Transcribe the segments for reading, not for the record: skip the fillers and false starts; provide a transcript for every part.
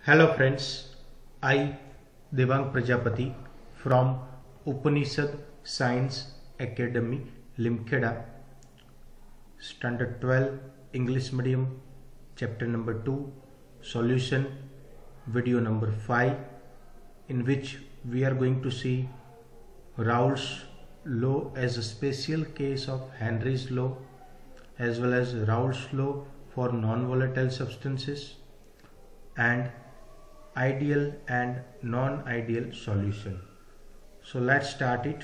Hello friends, I Devang Prajapati from Upanishad Science Academy Limkheda, Standard 12 English Medium, Chapter number 2, Solution, video number 5, in which we are going to see Raoult's law as a special case of Henry's law, as well as Raoult's law for non-volatile substances and ideal and non-ideal solution. So let's start it.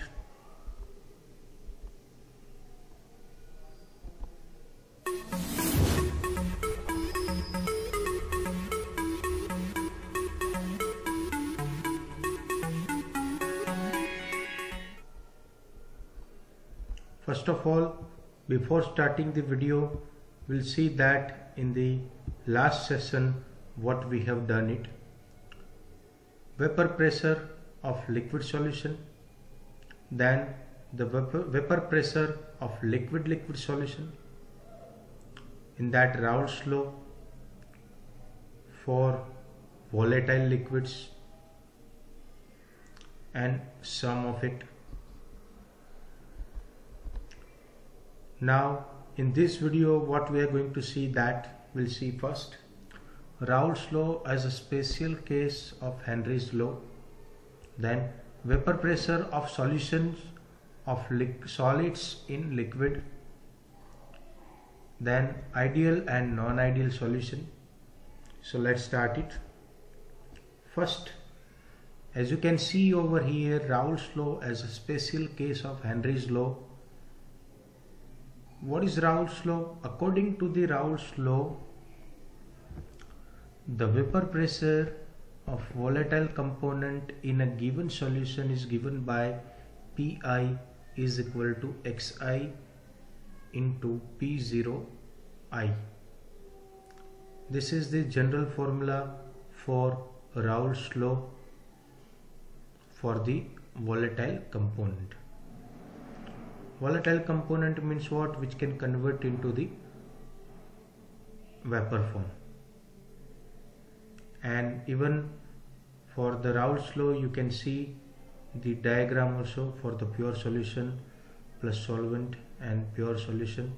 First of all, before starting the video, we'll see that in the last session what we have done it. Vapor pressure of liquid solution, then the vapor pressure of liquid solution, in that Raoult's law for volatile liquids and sum of it. Now in this video what we are going to see, that we'll see first Raoult's law as a special case of Henry's law, then vapor pressure of solutions of solids in liquid, then ideal and non-ideal solution. So let's start it. First, as you can see over here, Raoult's law as a special case of Henry's law. What is Raoult's law? According to the Raoult's law, the vapor pressure of volatile component in a given solution is given by Pi is equal to Xi into P0I. This is the general formula for Raoult's law for the volatile component. Volatile component means what? Which can convert into the vapor form. And even for the Raoult's law, you can see the diagram also for the pure solution plus solvent and pure solution.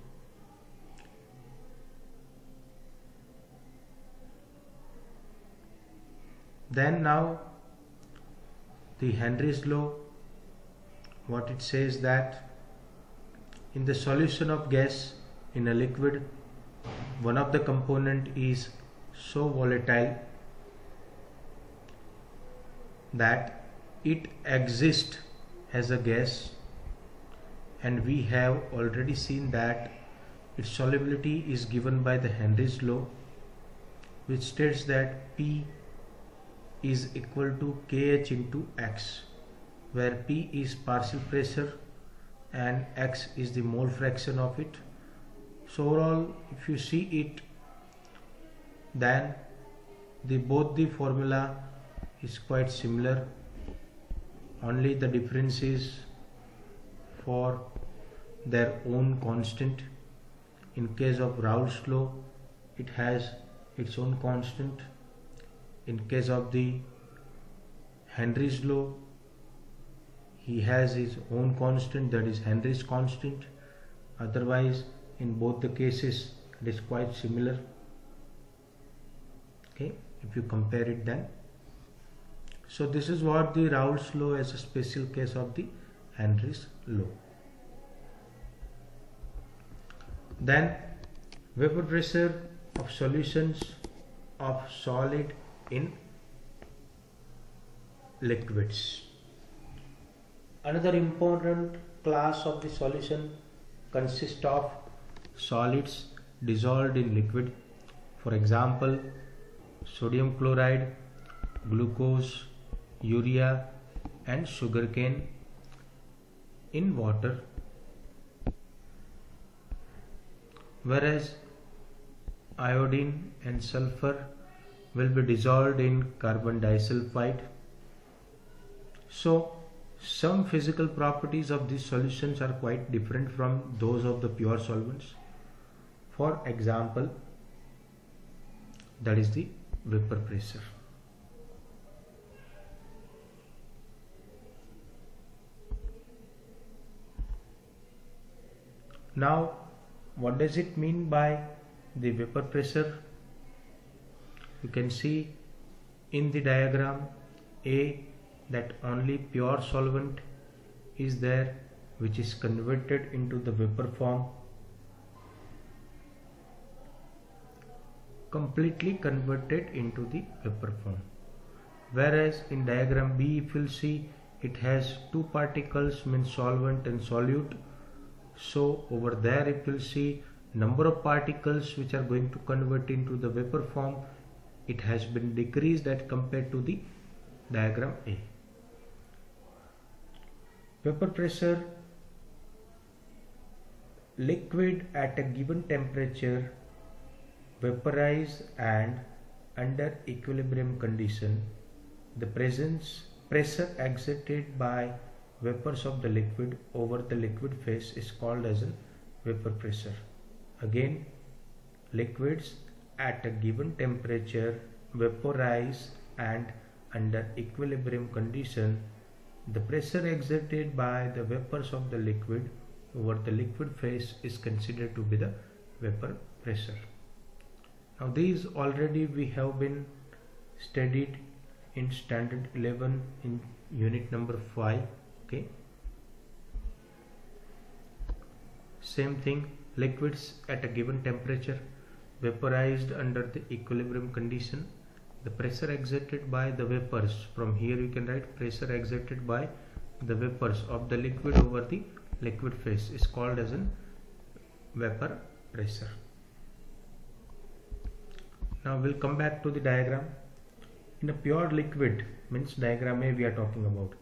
Then now the Henry's law, what it says that in the solution of gas in a liquid, one of the component is so volatile that it exists as a gas, and we have already seen that its solubility is given by the Henry's law, which states that P is equal to Kh into X, where P is partial pressure and X is the mole fraction of it. So overall, if you see it, then both the formula is quite similar, only the difference is for their own constant. In case of Raoult's law, it has its own constant. In case of the Henry's law, he has his own constant, that is Henry's constant. Otherwise, in both the cases, it is quite similar. Okay, if you compare it then. So this is what the Raoult's law as a special case of the Henry's law. Then vapor pressure of solutions of solid in liquids. Another important class of the solution consists of solids dissolved in liquid. For example, sodium chloride, glucose, urea and sugarcane in water, whereas iodine and sulfur will be dissolved in carbon disulfide. So some physical properties of these solutions are quite different from those of the pure solvents. For example, that is the vapor pressure. Now, what does it mean by the vapor pressure? You can see in the diagram A that only pure solvent is there, which is converted into the vapor form, completely converted into the vapor form. Whereas in diagram B, if you'll see, it has two particles, means solvent and solute. So over there, if you'll see, number of particles which are going to convert into the vapor form, it has been decreased as compared to the diagram A. Vapor pressure: liquid at a given temperature vaporize and under equilibrium condition, the pressure exerted by vapors of the liquid over the liquid phase is called as a vapor pressure. Again, liquids at a given temperature vaporize and under equilibrium condition, the pressure exerted by the vapors of the liquid over the liquid phase is considered to be the vapor pressure. Now these already we have been studied in standard 11 in unit number 5. Okay, same thing, liquids at a given temperature vaporized under the equilibrium condition, the pressure exerted by the vapors, from here you can write pressure exerted by the vapors of the liquid over the liquid phase is called as a vapor pressure. Now we'll come back to the diagram. In a pure liquid, means diagram A we are talking about,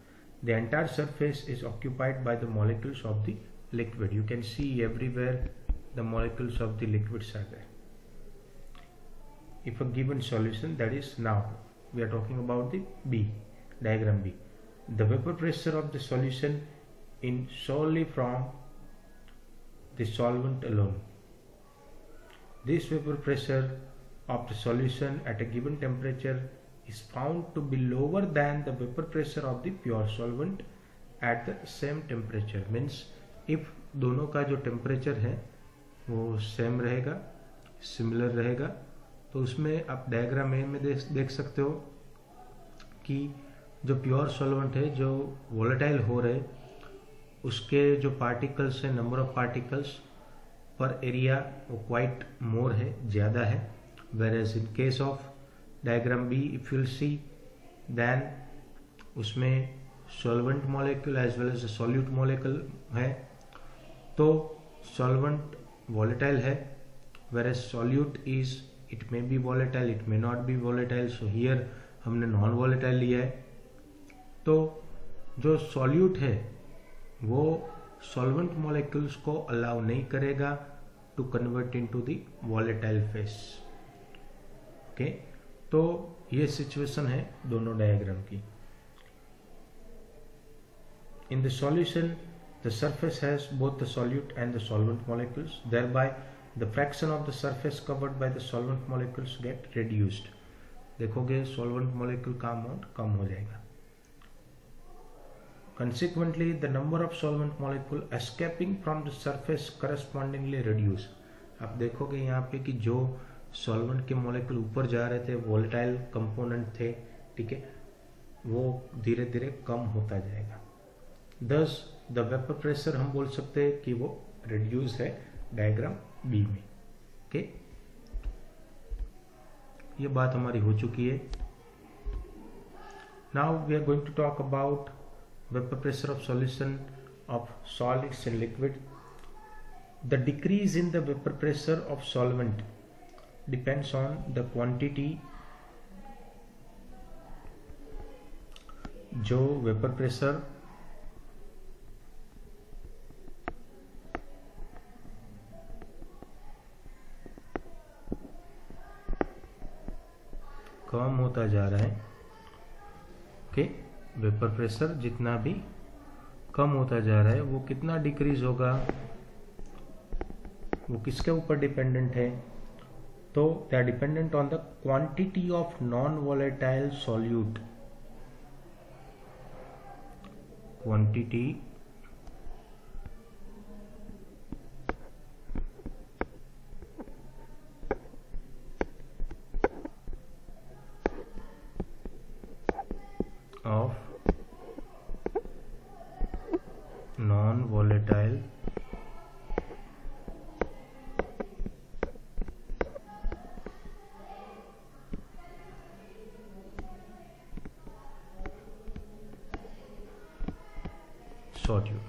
the entire surface is occupied by the molecules of the liquid. You can see everywhere the molecules of the liquids are there. If a given solution, that is, now we are talking about the B, diagram B, the vapor pressure of the solution in solely from the solvent alone. This vapor pressure of the solution at a given temperature is found to be lower than the vapor pressure of the pure solvent at the same temperature. Means if दोनों का जो temperature है वो same रहेगा, similar रहेगा, तो उसमें आप डायग्राम ए में देख सकते हो कि जो प्योर सॉल्वेंट है, जो वोलेटाइल हो रहे, उसके जो पार्टिकल्स है, नंबर ऑफ पार्टिकल्स पर एरिया वो क्वाइट मोर है, ज़्यादा है. Whereas in case of diagram B if you'll see, then उसमें solvent molecule as well as solute molecule है. तो सॉल्वेंट वोलेटाइल है, whereas solute is it may be volatile, it may not be volatile. So here हमने non volatile लिया है. तो जो solute है वो सॉल्वेंट मॉलिक्यूल्स को अलाउ नहीं करेगा to convert into the volatile phase. Okay, तो ये सिचुएशन है दोनों डायग्राम की. In the solution, the surface has both the solute and the solvent molecules. Thereby, the fraction of the surface covered by the solvent molecules get reduced. देखोगे solvent molecule का amount कम हो जाएगा. Consequently, the number of solvent molecule escaping from the surface correspondingly reduce. आप देखोगे यहाँ पे कि जो solvent के molecule ऊपर जा रहे थे, volatile component थे, ठीक है, वो धीरे धीरे कम होता जाएगा. Thus, the vapor pressure हम बोल सकते हैं कि वो reduce है डायग्राम बी में. ओके, ये बात हमारी हो चुकी है. Now we are going to talk about vapor pressure of solution of solids and liquid. The decrease in the vapor pressure of solvent depends on the quantity. जो vapor pressure कम होता जा रहा है, ओके, वेपर प्रेशर जितना भी कम होता जा रहा है वो कितना डिक्रीज होगा, वो किसके ऊपर डिपेंडेंट है? तो they are dependent on the quantity of non volatile solute. Quantity of non-volatile solute.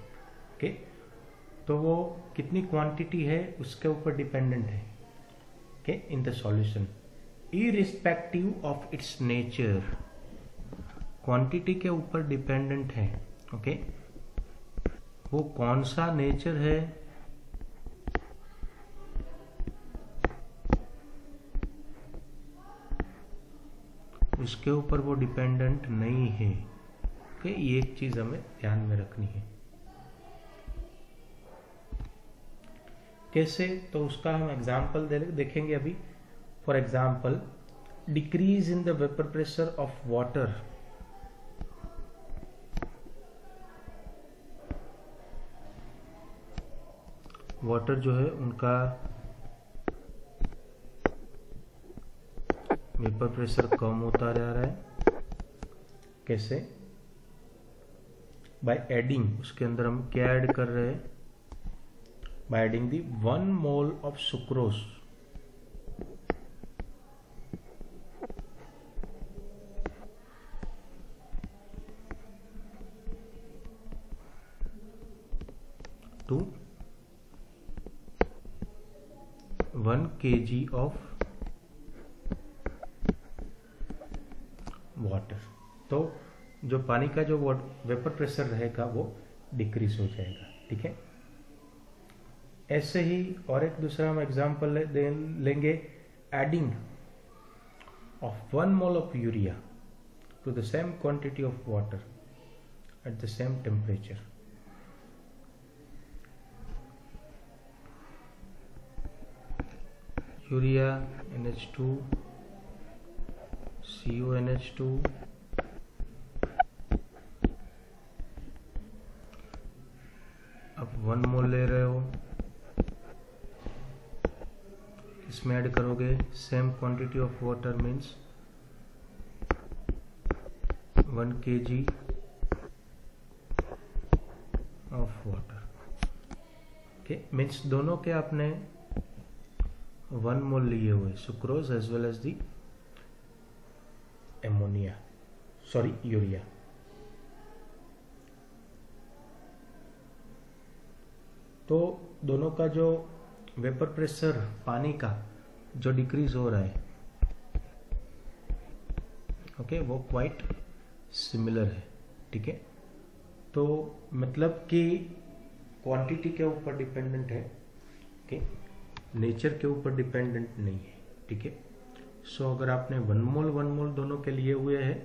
Okay, तो वो कितनी क्वांटिटी है उसके ऊपर डिपेंडेंट है। Okay, in the solution irrespective of its nature, quantity के ऊपर डिपेंडेंट है। ओके, वो कौन सा नेचर है, उसके ऊपर वो डिपेंडेंट नहीं है। ओके, ये एक चीज हमें ध्यान में रखनी है। कैसे, तो उसका हम एग्जाम्पल देखेंगे अभी। For example, decrease in the vapour pressure of water, water जो है उनका वेपर प्रेशर कम होता जा रहा है। कैसे, बाय एडिंग, उसके अंदर हम क्या ऐड कर रहे हैं, by adding the 1 mole of sucrose to 1 kg of water. तो जो पानी का जो वेपर प्रेशर रहेगा वो डिक्रीज हो जाएगा। ठीक है, ऐसे ही और एक दूसरा हम एग्जांपल लेंगे, adding of 1 mole of urea to the same quantity of water at the same temperature. Urea NH2 CuNH2 अब 1 मोल ले रहे हो, इसमें ऐड करोगे same quantity of water means 1 kg of water. Okay, means दोनों के आपने 1 मोल लिए हुए, sucrose as well as the urea. तो दोनों का जो वेपर प्रेशर पानी का जो डिक्रीज हो रहा है, ओके, वो क्वाइट सिमिलर है। ठीक है, तो मतलब कि क्वांटिटी के ऊपर डिपेंडेंट है, ओके, नेचर के ऊपर डिपेंडेंट नहीं है। ठीक है, सो अगर आपने 1 मोल दोनों के लिए हुए हैं,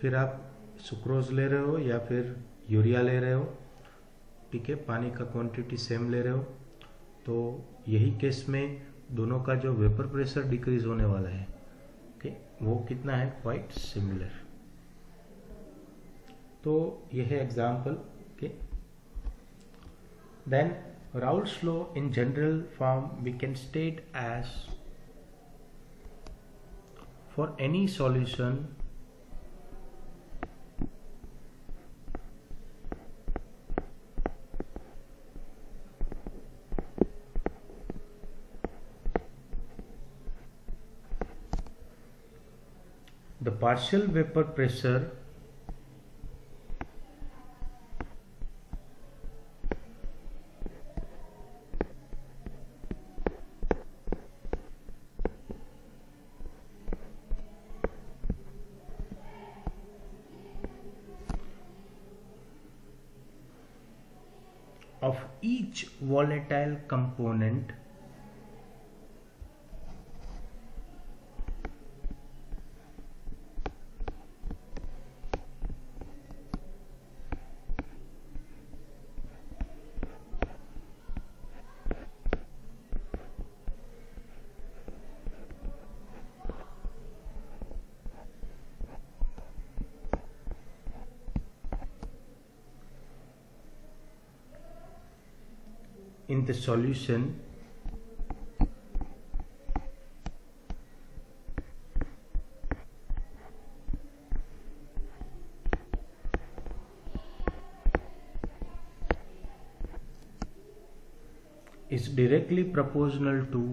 फिर आप सुक्रोज ले रहे हो या फिर यूरिया ले रहे हो, ठीक है, पानी का क्वांटिटी सेम ले रहे हो, तो यही केस में दोनों का जो वेपर प्रेशर डिक्रीज होने वाला है, ओके, वो कितना है, क्वाइट सिमिलर। तो यह है example. Okay, then Raoult's law in general form we can state as, for any solution the partial vapor pressure of each volatile component in the solution is directly proportional to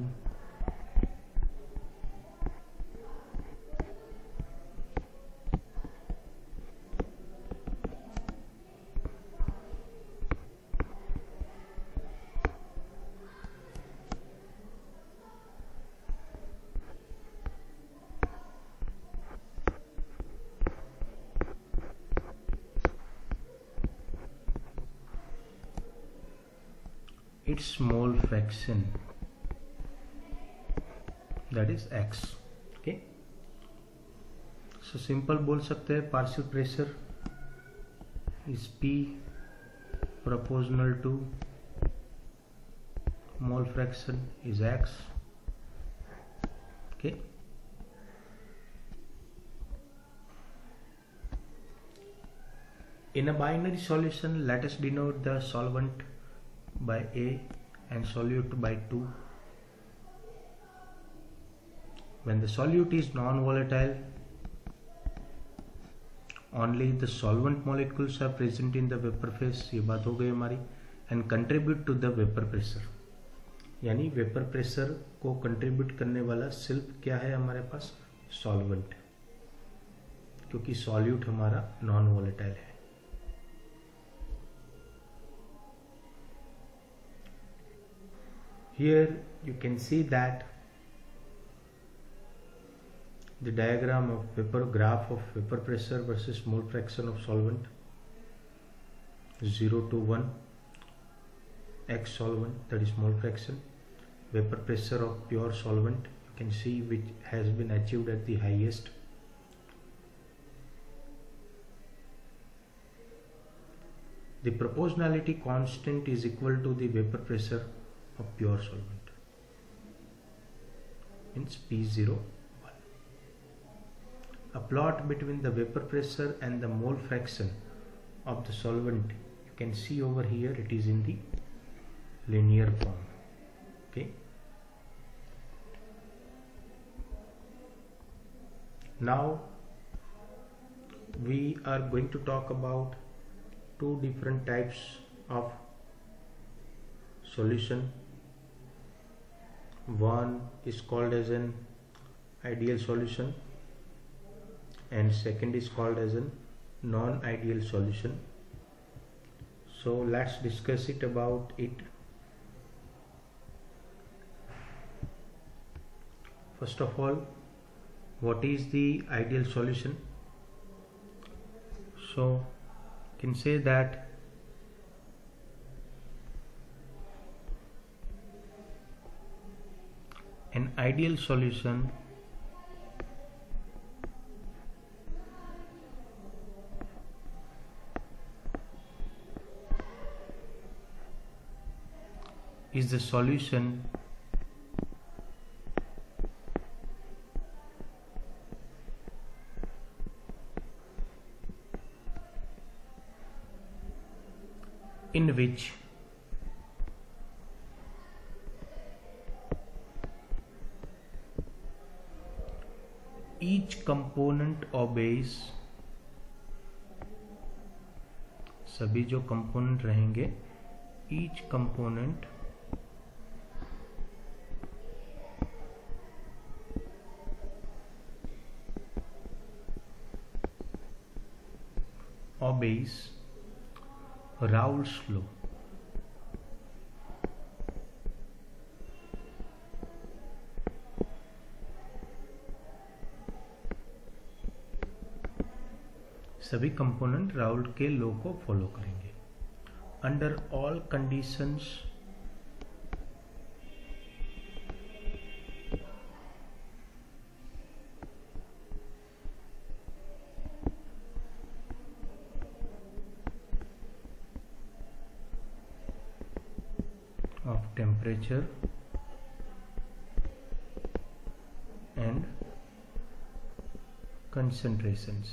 its mole fraction, that is x. okay, so simple बोल सकते हैं partial pressure is P proportional to mole fraction is x. okay, in a binary solution, let us denote the solvent by A and solute by 2. When the solute is non-volatile, only the solvent molecules are present in the vapor phase, ये बात हो गई हमारी, and contribute to the vapor pressure. यानी vapour pressure को contribute करने वाला सिर्फ क्या है हमारे पास, सॉल्वेंट, क्योंकि सॉल्यूट हमारा नॉन वोलेटाइल है. Here you can see that the diagram of graph of vapor pressure versus mole fraction of solvent 0 to 1, x solvent, that is mole fraction, vapor pressure of pure solvent, you can see which has been achieved at the highest. The proportionality constant is equal to the vapor pressure of pure solvent, means P0, 1. A plot between the vapor pressure and the mole fraction of the solvent, you can see over here, it is in the linear form. okay, now we are going to talk about two different types of solution. One is called as an ideal solution and second is called as an non-ideal solution. So let's discuss it about it. First of all, what is the ideal solution? So you can say that an ideal solution is the solution in which each component obeys, सभी जो component रहेंगे, each component obeys Raoult's law. सभी component Raoult के law को follow करेंगे. Under all conditions of temperature and concentrations.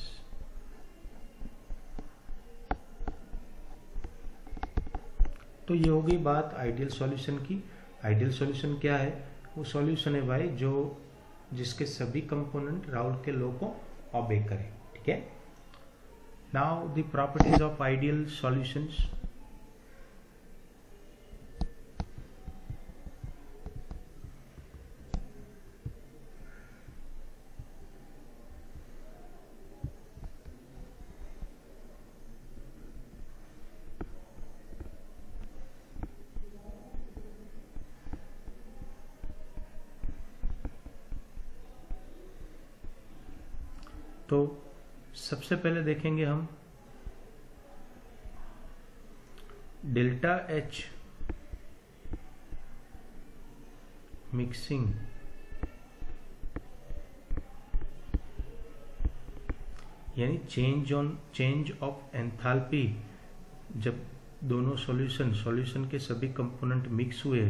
तो ये हो गई बात आइडियल सॉल्यूशन की. आइडियल सॉल्यूशन क्या है? वो सॉल्यूशन है भाई जो जिसके सभी कंपोनेंट राउल्ट के लॉ को ओबे करें. ठीक है. Now the properties of ideal solutions. तो सबसे पहले देखेंगे हम डेल्टा एच मिक्सिंग यानी चेंज ऑफ एंथैल्पी जब दोनों सॉल्यूशन के सभी कंपोनेंट मिक्स हुए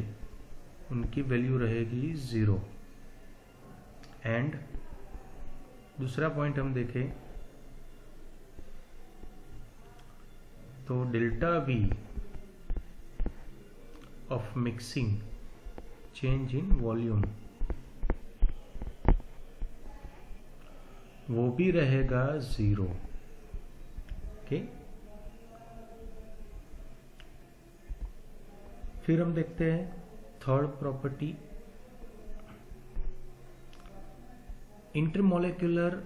उनकी वैल्यू रहेगी 0। एंड दूसरा पॉइंट हम देखें तो delta V of mixing change in volume वो भी रहेगा 0। ओके, फिर हम देखते हैं third property intermolecular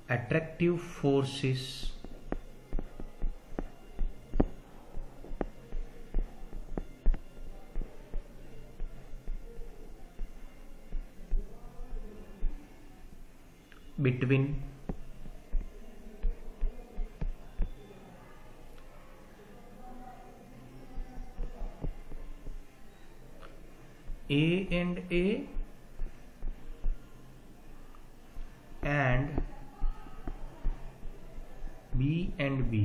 attractive forces between A and A and B and B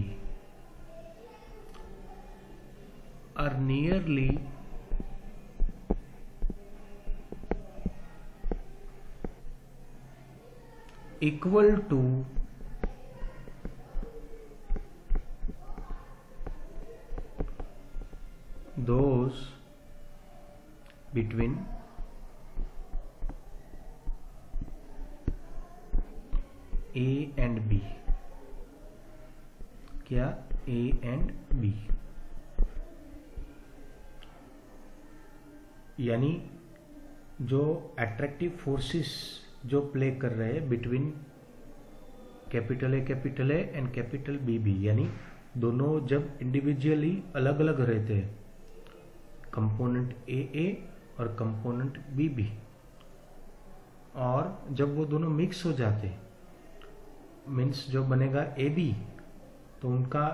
are nearly equal to those between A and B। क्या? A and B, यानी जो अट्रैक्टिव फोर्सेस जो प्ले कर रहे हैं between capital A and capital B, यानी दोनों जब इंडिविजुअली अलग अलग रहते हैं कंपोनेंट ए और कंपोनेंट बी, और जब वो दोनों मिक्स हो जाते हैं मीन्स जो बनेगा ए बी, तो उनका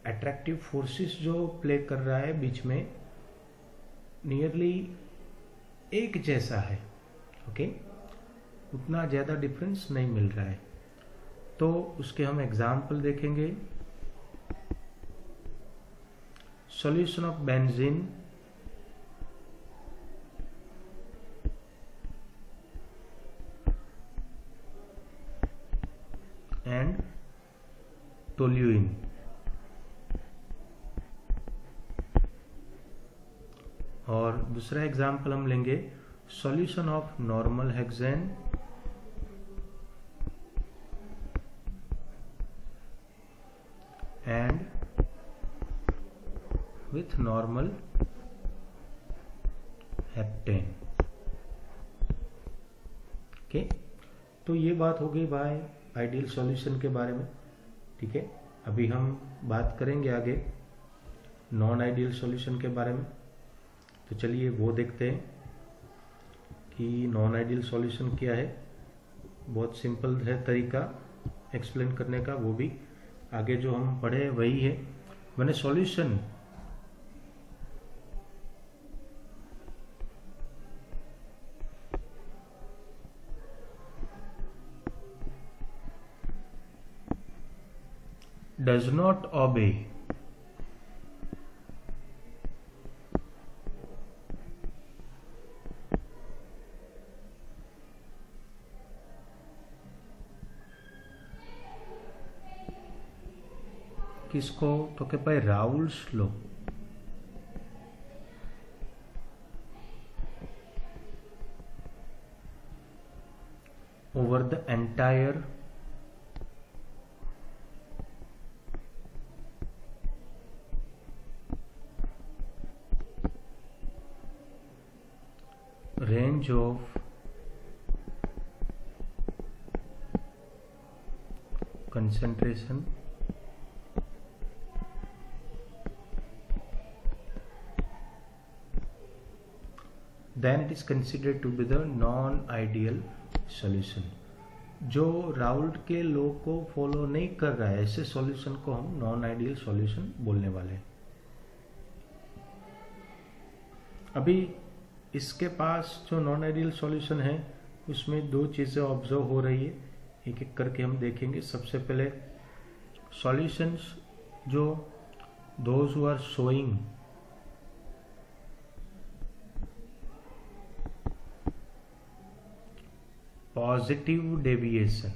अट्रैक्टिव फोर्सेस जो प्ले कर रहा है बीच में नियरली एक जैसा है। ओके, उतना ज़्यादा डिफरेंस नहीं मिल रहा है। तो उसके हम एग्जाम्पल देखेंगे। Solution of benzene and toluene, और दूसरा एग्जाम्पल हम लेंगे solution of normal hexane and with normal heptane. Okay, तो ये बात हो गई भाई आइडियल सॉल्यूशन के बारे में। ठीक है, अभी हम बात करेंगे आगे नॉन आइडियल सॉल्यूशन के बारे में। तो चलिए वो देखते हैं कि नॉन आइडियल सॉल्यूशन क्या है। बहुत सिंपल है तरीका एक्सप्लेन करने का, वो भी आगे जो हम पढ़े वही है। मैंने सॉल्यूशन does not obey किसको? तो क्या भाई Raoult's law. Over the entire range of concentration, then it is considered to be the non-ideal solution. जो राउल्ट के लॉ को फॉलो नहीं कर रहा है, ऐसे सॉल्यूशन को हम नॉन आइडियल सॉल्यूशन बोलने वाले हैं। अभी इसके पास जो नॉन आइडियल सॉल्यूशन है उसमें दो चीजें ऑब्जर्व हो रही है, एक एक करके हम देखेंगे। सबसे पहले सॉल्यूशंस जो those who are showing positive deviation,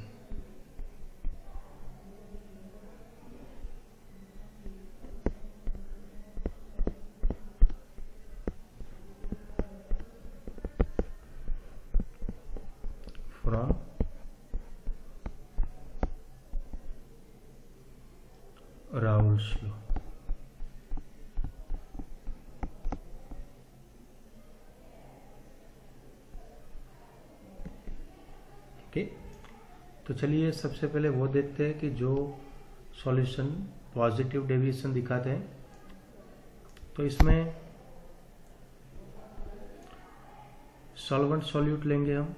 from Raoult's law. तो चलिए सबसे पहले वो देखते हैं कि जो सॉल्यूशन पॉजिटिव डेविएशन दिखाते हैं, तो इसमें सॉल्वेंट सॉल्यूट लेंगे हम।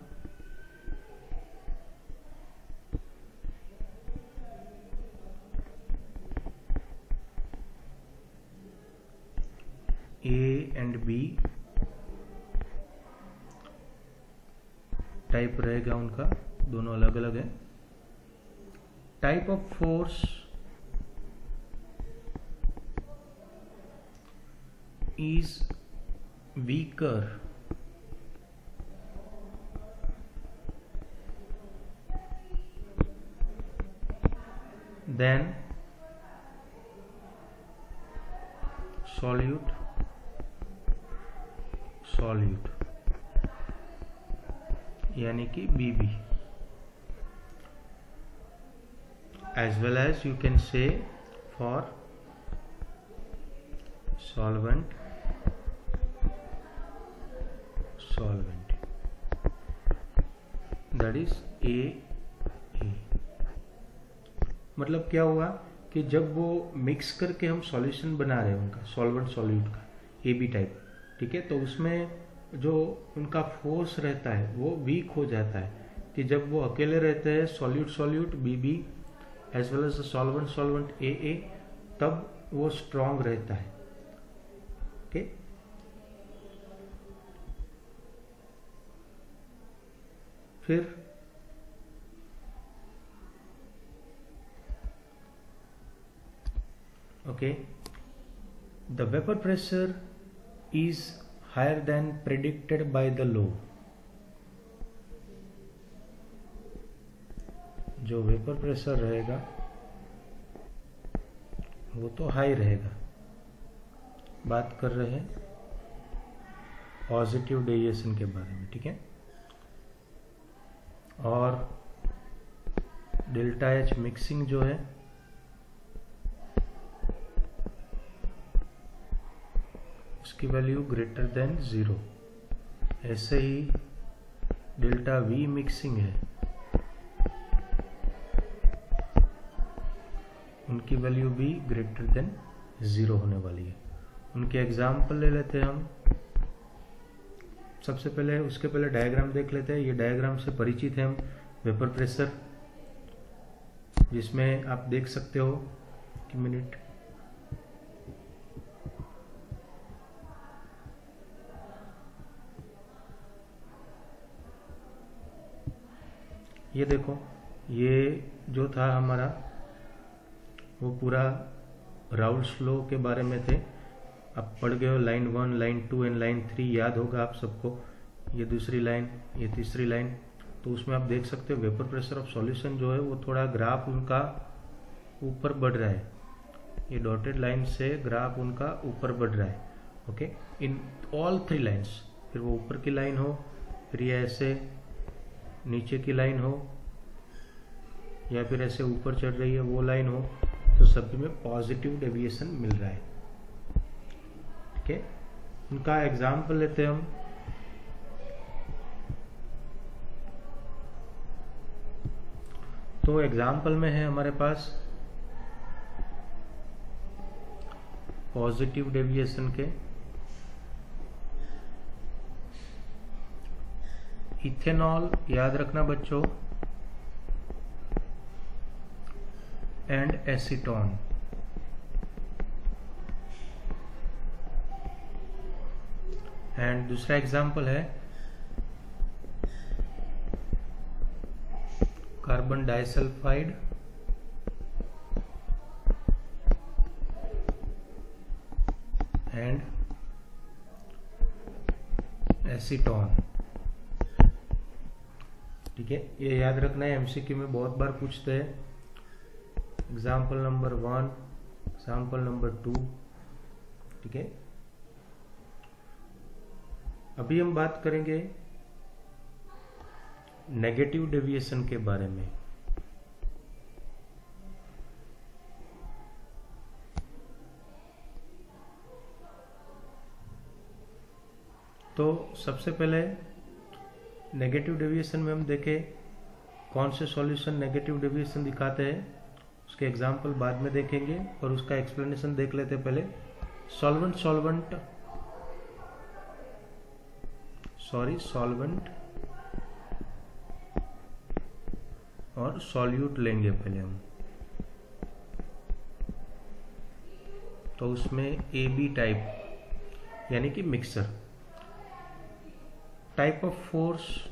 ए एंड बी टाइप रहेगा उनका, दोनों अलग अलग है। Type of force is weaker then solute यानी कि बीबी। as well as you can say for solvent that is A। मतलब क्या हुआ कि जब वो मिक्स करके हम सॉल्यूशन बना रहे हैं उनका सॉल्वेंट सॉल्यूट का AB टाइप, ठीक है, तो उसमें जो उनका फोर्स रहता है वो वीक हो जाता है कि जब वो अकेले रहते हैं solute BB as well as solvent AA, तब वो स्ट्रॉन्ग रहता है। ओके, फिर okay, the vapour pressure is higher than predicted by the law. जो वेपर प्रेशर रहेगा वो तो हाई रहेगा। बात कर रहे हैं पॉजिटिव डेविएशन के बारे में, ठीक है। और डेल्टा H मिक्सिंग जो है उसकी वैल्यू ग्रेटर देन 0। ऐसे ही डेल्टा V मिक्सिंग है, उनकी वैल्यू भी ग्रेटर देन 0 होने वाली है। उनके एग्जाम्पल ले लेते हैं हम। सबसे पहले उसके पहले डायग्राम देख लेते हैं। ये डायग्राम से परिचित हैं हम, वेपर प्रेशर, जिसमें आप देख सकते हो कि मिनट ये देखो, ये जो था हमारा वो पूरा राउल्ट्स लॉ के बारे में थे। आप पढ़ गए हो लाइन 1, लाइन 2 एंड लाइन 3, याद होगा आप सबको। ये दूसरी लाइन, ये तीसरी लाइन, तो उसमें आप देख सकते हो वेपर प्रेशर ऑफ सॉल्यूशन जो है वो थोड़ा ग्राफ उनका ऊपर बढ़ रहा है। ये डॉटेड लाइन से ग्राफ उनका ऊपर बढ़ रहा है। Okay, in all 3 lines. फिर वो ऊपर की लाइन हो, फिर ये ऐसे नीचे की लाइन हो, या फिर ऐसे ऊपर चढ़ रही है वो लाइन हो, तो सभी में पॉजिटिव डेविएशन मिल रहा है। ठीक है, उनका एग्जाम्पल लेते हैं हम। तो एग्जाम्पल में है हमारे पास पॉजिटिव डेविएशन के इथेनॉल, याद रखना बच्चों, एंड एसीटोन। एंड दूसरा एग्जाम्पल है कार्बन डाइसल्फाइड एंड एसीटोन। ठीक है, ये याद रखना है, एमसीक्यू में बहुत बार पूछते हैं। Example number 1, example number 2। ठीक है, अभी हम बात करेंगे नेगेटिव डेविएशन के बारे में। तो सबसे पहले नेगेटिव डेविएशन में हम देखें कौन से सॉल्यूशन नेगेटिव डेविएशन दिखाते हैं, उसके एग्जाम्पल बाद में देखेंगे और उसका एक्सप्लेनेशन देख लेते हैं पहले। सॉल्वेंट और सॉल्यूट लेंगे पहले हम। तो उसमें ए बी टाइप यानी कि mixer. Type of force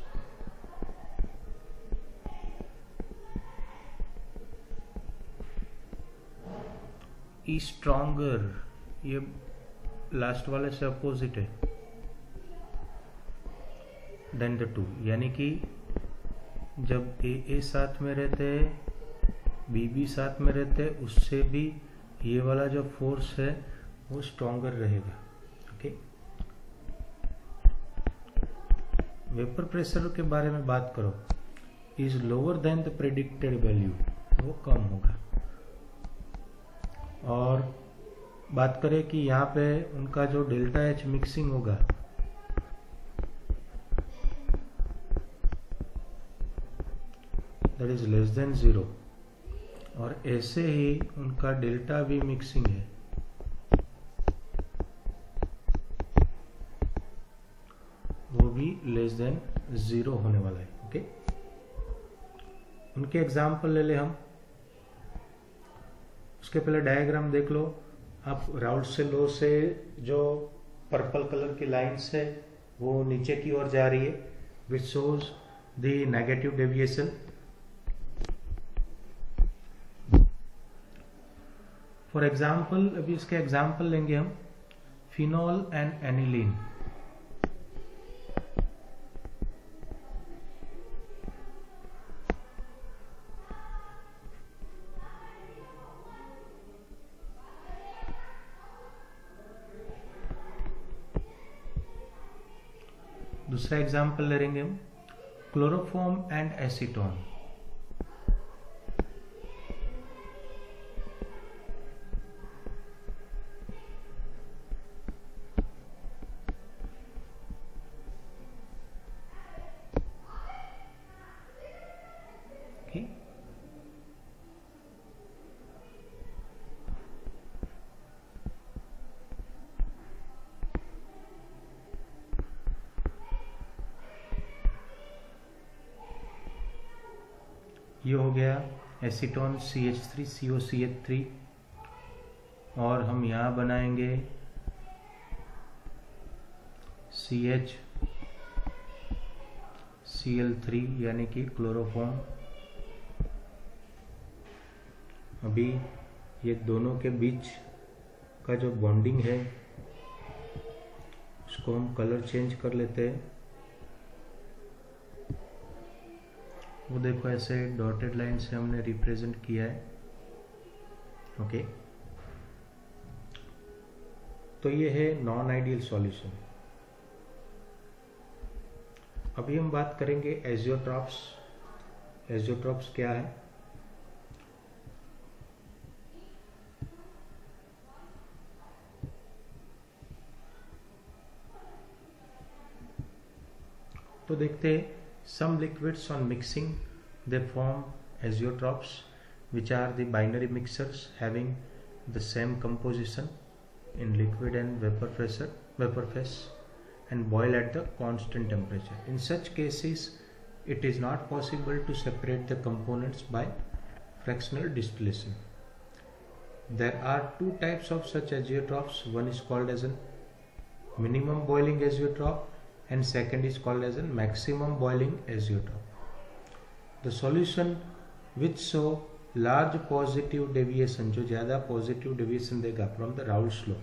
E stronger, ये लास्ट वाले से अपोजिट है, देन द टू, यानी कि जब ए साथ में रहते हैं, बी साथ में रहते हैं, उससे भी ये वाला जो फोर्स है वो स्ट्रॉन्गर रहेगा। ओके, वेपर प्रेशर के बारे में बात करो, is lower than the predicted value, वो कम होगा। और बात करें कि यहाँ पे उनका जो डेल्टा एच मिक्सिंग होगा, दैट इज लेस देन 0, और ऐसे ही उनका डेल्टा वी मिक्सिंग है, वो भी लेस देन 0 होने वाला है। ओके, उनके एग्जाम्पल ले ले हम। उसके पहले डायग्राम देख लो आप। राउल्ट लॉ से जो पर्पल कलर की लाइन्स है वो नीचे की ओर जा रही है, which shows the negative deviation. For example, अभी इसके एग्जाम्पल लेंगे हम, फिनॉल एंड एनिलीन। दूसरा एग्जाम्पल ले लेंगे हम, क्लोरोफॉर्म एंड एसीटोन। ये हो गया एसीटोन CH3COCH3, और हम यहाँ बनाएंगे CHCl3 यानी कि क्लोरोफॉर्म। अभी ये दोनों के बीच का जो बॉन्डिंग है उसको हम कलर चेंज कर लेते हैं। वो देखो ऐसे डॉटेड लाइन से हमने रिप्रेजेंट किया है। ओके, तो ये है नॉन आइडियल सॉल्यूशन। अभी हम बात करेंगे एजियोट्रॉप्स। एजियोट्रॉप्स क्या है? तो देखते हैं, some liquids on mixing they form azeotrophs, which are the binary mixtures having the same composition in liquid and vapor phase and boil at the constant temperature. In such cases, it is not possible to separate the components by fractional distillation. There are two types of such azeotrophs. One is called as a minimum boiling azeotroph and second is called as a maximum boiling azeotroph. The solution which show large positive deviation, जो ज़्यादा positive deviation देगा from the Raoult's law,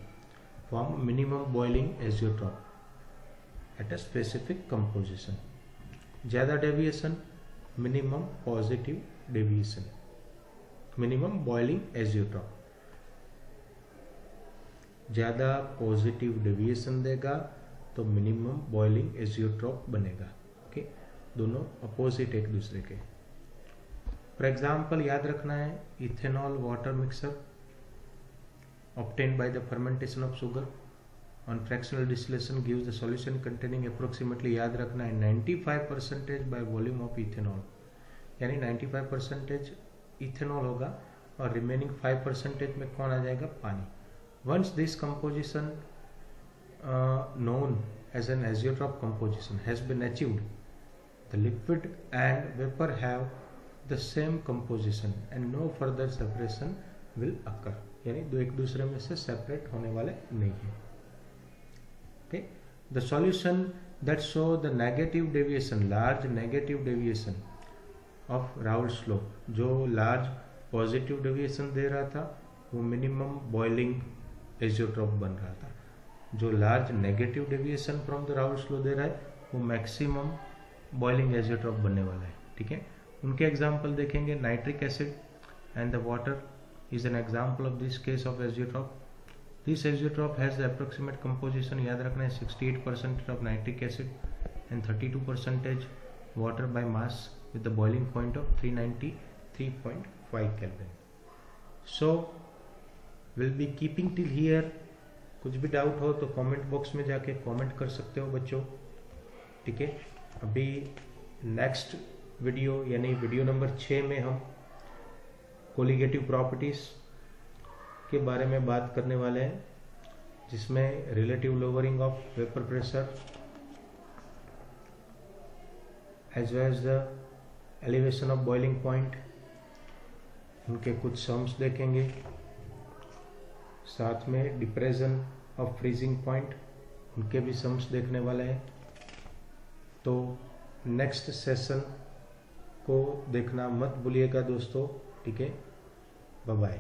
form minimum boiling azeotroph at a specific composition. ज़्यादा deviation, minimum positive deviation, minimum boiling azeotroph. ज़्यादा positive deviation देगा तो minimum boiling azeotrope बनेगा. Okay, दोनों opposite एक दूसरे के. फॉर एग्जांपल याद रखना है, ethanol water mixer obtained by the fermentation of sugar on fractional distillation gives the solution containing approximately, याद रखना है, 95% by volume of ethanol. यानी 95% इथेनॉल होगा और रिमेनिंग 5% में कौन आ जाएगा? पानी. Once this composition known as an azeotroph composition has been achieved, the liquid and vapor have the same composition and no further separation will occur. यानी दो एक दूसरे में से सेपरेट होने वाले नहीं है. Okay, the solution that show the negative deviation, large negative deviation of Raoult's law, जो large positive deviation दे रहा था वो minimum boiling एजियोट्रॉप बन रहा था. जो large negative deviation from the Raoult's law दे रहा है वो मैक्सिमम बॉइलिंग एजियोट्रॉप बनने वाला है. ठीक है, उनके एग्जांपल देखेंगे. Nitric acid and the water is an example of this case of azeotrope. This azeotrope has the approximate composition, याद रखना है, 68% of nitric acid and 32% water by mass with the boiling point of 393.5 kelvin. So will be keeping till here. कुछ भी doubt हो तो comment box में जाके comment कर सकते हो बच्चों. ठीक है, अभी नेक्स्ट वीडियो यानी वीडियो नंबर 6 में हम कोलिगेटिव प्रॉपर्टीज के बारे में बात करने वाले हैं, जिसमें relative lowering of vapour pressure as well as the elevation of boiling point, उनके कुछ सम्स देखेंगे. साथ में डिप्रेशन ऑफ फ्रीजिंग पॉइंट, उनके भी सम्स देखने वाले हैं. तो नेक्स्ट सेशन को देखना मत भूलिएगा दोस्तों. ठीक है, बाय बाय.